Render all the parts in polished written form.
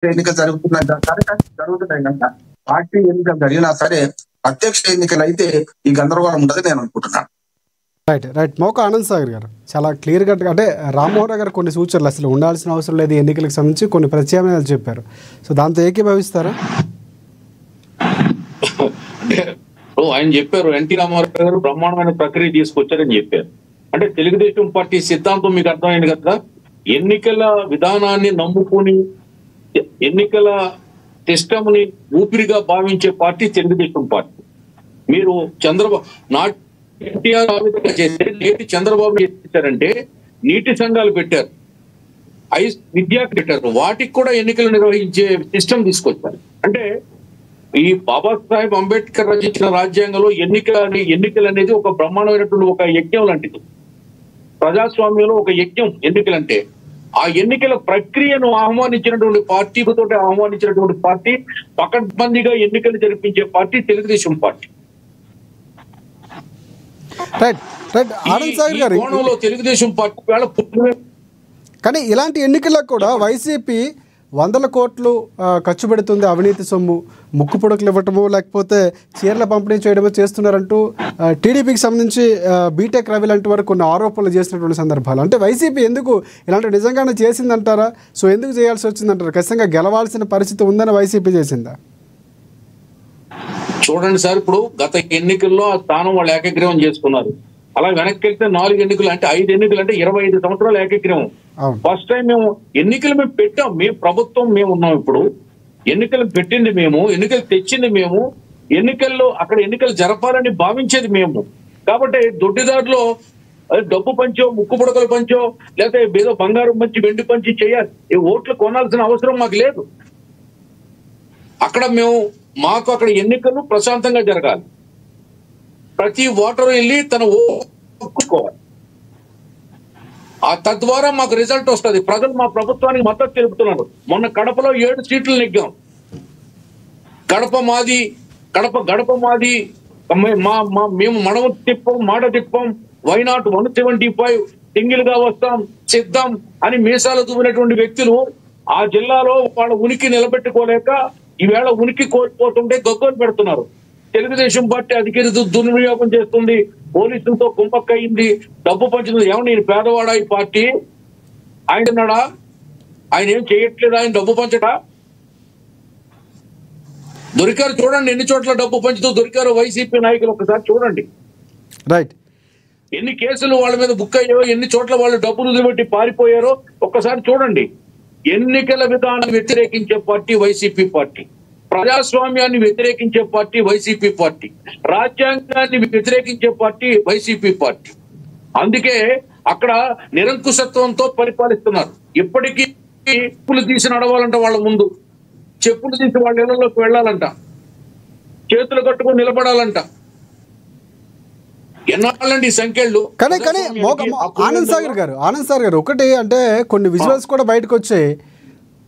ఎన్నికలు జరుగుతున్నాయి జరుగుతున్నాయి కనుక పార్టీ ఎన్నికలు జరిగినా సరే అధ్యక్ష ఎన్నికలు అయితే ఈ గందరగోళం ఉండదు నేను అనుకుంటున్నాను. రైట్ మోకా ఆనంద్ సాగర్ గారు చాలా క్లియర్గా అంటే రామ్మోహన్ గారు కొన్ని సూచనలు అసలు ఉండాల్సిన అవసరం లేదు ఎన్నికలకు సంబంధించి కొన్ని ప్రత్యామ్నాయాలు చెప్పారు. సో దాంతో ఏకీభవిస్తారా? ఆయన చెప్పారు ఎన్టీ రామారావు గారు బ్రహ్మాండమైన ప్రక్రియ తీసుకొచ్చారని చెప్పారు. అంటే తెలుగుదేశం పార్టీ సిద్ధాంతం మీకు అర్థమైంది కదా. ఎన్నికల విధానాన్ని నమ్ముకుని ఎన్నికల సిస్టమ్ ని ఊపిరిగా భావించే పార్టీ తెలుగుదేశం పార్టీ. మీరు చంద్రబాబు ఎన్టీఆర్ చేస్తే నేటి చంద్రబాబు చేశారంటే నీటి సంఘాలు పెట్టారు, విద్యా పెట్టారు, వాటికి కూడా ఎన్నికలు నిర్వహించే సిస్టమ్ తీసుకొచ్చారు. అంటే ఈ బాబాసాహెబ్ అంబేద్కర్ రచించిన రాజ్యాంగంలో ఎన్నికలు అనేది ఒక బ్రహ్మాండమైనటువంటి ఒక యజ్ఞం లాంటిది. ప్రజాస్వామ్యంలో ఒక యజ్ఞం ఎన్నికలంటే. ఆ ఎన్నికల ప్రక్రియను ఆహ్వానించినటువంటి పార్టీ పకడ్బందీగా ఎన్నికలు జరిపించే పార్టీ తెలుగుదేశం పార్టీ. కోణంలో తెలుగుదేశం పార్టీ కానీ ఇలాంటి ఎన్నికల్లో కూడా వైసీపీ 100 కోట్లు ఖర్చు పెడుతుంది, అవినీతి సొమ్ము, ముక్కు పొడకలు ఇవ్వటము లేకపోతే చీరల పంపిణీ చేయడమో చేస్తున్నారంటూ టీడీపీకి సంబంధించి బీటెక్ రవి లాంటి వారు కొన్ని ఆరోపణలు చేసినటువంటి సందర్భాలు. అంటే వైసీపీ ఎందుకు ఇలాంటి నిజంగానే చేసిందంటారా? సో ఎందుకు చేయాల్సి వచ్చిందంటారా? ఖచ్చితంగా గెలవాల్సిన పరిస్థితి ఉందని వైసీపీ చేసిందా? చూడండి సార్, ఇప్పుడు గత ఎన్నికల్లో ఆ స్థానం వాళ్ళు ఏకగ్రీవం చేసుకున్నారు. అలా వెనక్కి వెళ్తే 4 ఎన్నికలు అంటే 5 ఎన్నికలు అంటే 25 సంవత్సరాలు ఏకగ్రీవం. ఫస్ట్ టైం మేము ఎన్నికలు పెట్టాం, మేము ప్రభుత్వం మేము ఉన్నాం. ఇప్పుడు ఎన్నికలు పెట్టింది మేము, ఎన్నికలు తెచ్చింది మేము, అక్కడ ఎన్నికలు జరపాలని భావించేది మేము. కాబట్టి దొడ్డిదారులో డబ్బు పంచో, ముక్కు పుడకలు పంచో, లేకపోతే ఏదో బంగారం పంచి వెండి పంచి చేయాలి, ఈ ఓట్లు కొనాల్సిన అవసరం మాకు లేదు. మాకు అక్కడ ఎన్నికలు ప్రశాంతంగా జరగాలి. ప్రతి ఓటరు వెళ్ళి తన ఓటుకోవాలి. తద్వారా మాకు రిజల్ట్ వస్తుంది. ప్రజలు మా ప్రభుత్వానికి మద్దతు తెలుపుతున్నారు. మొన్న కడపలో 7 సీట్లు నెగ్గాం. గడప మాది మేము మాట తిప్పం, వైనాట్ 175 సింగిల్ గా వస్తాం, సిద్ధం అని మీసాలు దువ్వినటువంటి వ్యక్తులు ఆ జిల్లాలో వాళ్ళ ఉనికి నిలబెట్టుకోలేక ఈవేళ ఉనికి కోల్పోతుంటే గగ్గోలు పెడుతున్నారు. తెలుగుదేశం పార్టీ అధికార దుర్వినియోగం చేస్తుంది, పోలీసులతో కుంపక్కయింది, డబ్బు పంచుతుంది. ఏమన్నా నేను పేదవాడా ఈ పార్టీ? ఆయన ఏం చేయట్లేదు, ఆయన డబ్బు పంచడా? దొరికారు చూడండి, ఎన్ని చోట్ల డబ్బు పంచుతూ దొరికారు వైసీపీ నాయకులు. ఒకసారి చూడండి. రైట్, ఎన్ని కేసులు వాళ్ళ మీద బుక్ అయ్యాయో, ఎన్ని చోట్ల వాళ్ళు డబ్బులు పెట్టి పారిపోయారో ఒక్కసారి చూడండి. ఎన్నికల విధానం వ్యతిరేకించే పార్టీ వైసీపీ పార్టీ, ప్రజాస్వామ్యాన్ని వ్యతిరేకించే పార్టీ వైసీపీ పార్టీ, రాజ్యాంగాన్ని వ్యతిరేకించే పార్టీ వైసీపీ పార్టీ. అందుకే అక్కడ నిరంకుశత్వంతో పరిపాలిస్తున్నారు. ఇప్పటికీ చెప్పులు తీసి నడవాలంట, వాళ్ళ ముందు చెప్పులు తీసి వాళ్ళ ఇళ్లలోకి వెళ్ళాలంట, చేతులు కట్టుకుని నిలబడాలంట. ఎన్నాళ్ళండి ఈ సంఖ్యలు? కానీ ఆనంద్ సాగర్ గారు ఒకటి అంటే కొన్ని విజువల్స్ కూడా బయటకు వచ్చాయి.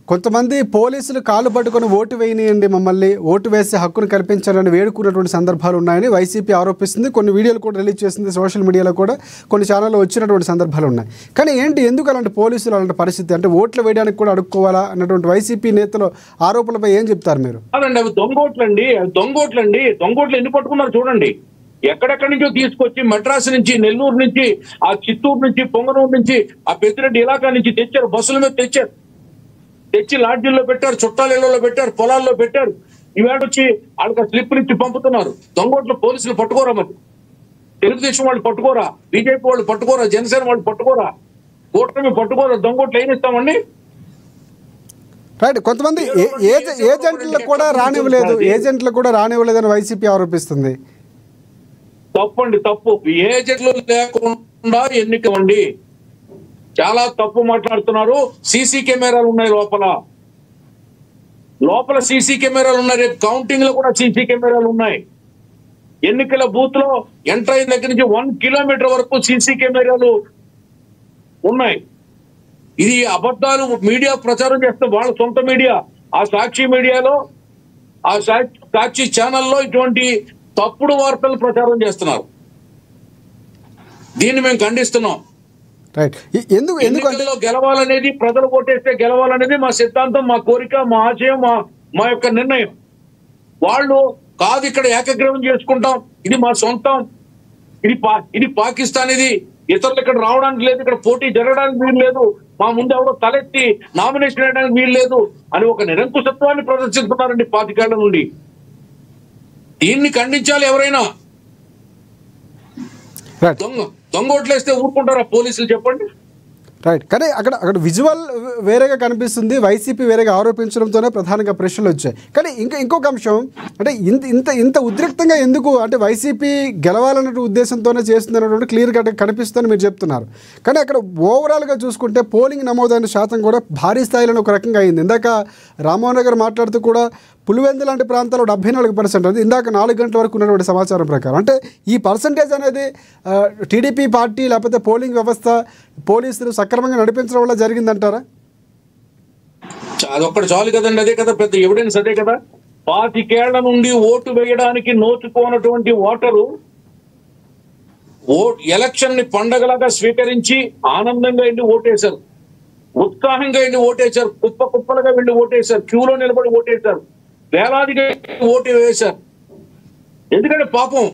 కొంతమంది పోలీసులు కాళ్ళు పట్టుకొని ఓటు వేయనియండి, మమ్మల్ని ఓటు వేసే హక్కును కల్పించాలని వేడుకున్నటువంటి సందర్భాలు ఉన్నాయని వైసీపీ ఆరోపిస్తుంది. కొన్ని వీడియోలు కూడా రిలీజ్ చేసింది, సోషల్ మీడియాలో కూడా కొన్ని ఛానల్లో వచ్చినటువంటి సందర్భాలు ఉన్నాయి. కానీ ఎందుకు అలాంటి పోలీసులు అలాంటి పరిస్థితి? అంటే ఓట్లు వేయడానికి కూడా అడుక్కోవాలా అన్నటువంటి వైసీపీ నేతలు ఆరోపణలపై ఏం చెప్తారు మీరు? అదండి, అవి దొంగోట్లు ఎన్ని పట్టుకున్నారు చూడండి. ఎక్కడెక్కడి నుంచో తీసుకొచ్చి మెడ్రాస్ నుంచి, నెల్లూరు నుంచి, ఆ చిత్తూరు నుంచి, పొంగనూరు నుంచి, ఆ పెద్దిరెడ్డి ఇలాకా నుంచి తెచ్చారు. బస్సుల మీద తెచ్చి లాడ్జీల్లో పెట్టారు, చుట్టాల ఇళ్లలో పెట్టారు, పొలాల్లో పెట్టారు. ఈవేళ వచ్చి వాళ్ళకి స్లిప్పులు ఇచ్చి పంపుతున్నారు. దొంగోట్లు పోలీసులు పట్టుకోరా? మరి తెలుగుదేశం వాళ్ళు పట్టుకోరా? బీజేపీ వాళ్ళు పట్టుకోరా? జనసేన వాళ్ళు పట్టుకోరా? కూటమి పట్టుకోరా? దొంగోట్లు ఏం ఇస్తామండి? రైట్, కొంతమంది ఏజెంట్లకు కూడా రానివ్వలేదని వైసీపీ ఆరోపిస్తుంది. తప్పు. ఏజెంట్లు లేకుండా ఎన్నికవండి. చాలా తప్పు మాట్లాడుతున్నారు. సీసీ కెమెరాలు ఉన్నాయి లోపల సీసీ కెమెరాలు ఉన్నాయి. రేపు కౌంటింగ్ లో కూడా సీసీ కెమెరాలు ఉన్నాయి. ఎన్నికల బూత్ లో ఎంటర్ అయిన దగ్గర నుంచి 1 కిలోమీటర్ వరకు సీసీ కెమెరాలు ఉన్నాయి. ఇది అబద్ధాలు మీడియా ప్రచారం చేస్తే వాళ్ళ సొంత మీడియా, ఆ సాక్షి మీడియాలో, ఆ సాక్షి ఛానల్లో ఇటువంటి తప్పుడు వార్తలు ప్రచారం చేస్తున్నారు. దీన్ని మేము ఖండిస్తున్నాం. రైట్. ఎందుకు అంటే ఎన్నికల్లో గెలవాలనేది, ప్రజలు ఓటేస్తే గెలవాలనేది మా సిద్ధాంతం, మా కోరిక, మా ఆశయం, మా యొక్క నిర్ణయం. వాళ్ళు కాదు ఇక్కడ ఏకగ్రీవం చేసుకుంటాం, ఇది మా సొంతం, ఇది పాకిస్తాన్, ఇది ఇతరులు ఇక్కడ రావడానికి లేదు, ఇక్కడ పోటీ జరగడానికి వీలు లేదు, మా ముందు ఎవరో తలెత్తి నామినేషన్ వేయడానికి వీలు లేదు అని ఒక నిరంకుశత్వాన్ని ప్రదర్శిస్తున్నారండి 25 ఏళ్ల నుండి. దీన్ని ఖండించాలి ఎవరైనా. దొంగ ఓట్లేస్తే ఊరుకుంటారా పోలీసులు చెప్పండి? రైట్. కానీ అక్కడ విజువల్ వేరేగా కనిపిస్తుంది, వైసీపీ వేరేగా ఆరోపించడంతోనే ప్రధానంగా ప్రశ్నలు వచ్చాయి. కానీ ఇంకొక అంశం అంటే ఇంత ఉద్రిక్తంగా ఎందుకు అంటే వైసీపీ గెలవాలనే ఉద్దేశంతోనే చేస్తుంది అన్నటువంటి క్లియర్గా కనిపిస్తుందని మీరు చెప్తున్నారు. కానీ అక్కడ ఓవరాల్గా చూసుకుంటే పోలింగ్ నమోదైన శాతం కూడా భారీ స్థాయిలో ఒక రకంగా అయింది. ఇందాక రామ్మోహన్ గారు మాట్లాడుతూ కూడా పులివెందు లాంటి ప్రాంతాల్లో 74% అది ఇందాక 4 గంటల వరకు ఉన్నటువంటి సమాచారం ప్రకారం. అంటే ఈ పర్సంటేజ్ అనేది టీడీపీ పార్టీ లేకపోతే పోలింగ్ వ్యవస్థ, పోలీసులు సక్రమంగా నడిపించడం వల్ల జరిగిందంటారా? అదొక్కటి చాలు కదండి, అదే కదా పెద్ద ఎవిడెన్స్, అదే కదా. 25 ఏళ్ల నుండి ఓటు వేయడానికి నోచుకోనటువంటి ఓటరు ఎలక్షన్ ని పండగలాగా స్వీకరించి ఆనందంగా వెళ్ళి ఓటేశారు, ఉత్సాహంగా వెళ్ళి ఓటేశారు, కుప్పలుగా వెళ్ళి ఓటేశారు, క్యూలో నిలబడి ఓటేశారు, వేలాదిగా ఓటు వేశారు. ఎందుకంటే పాపం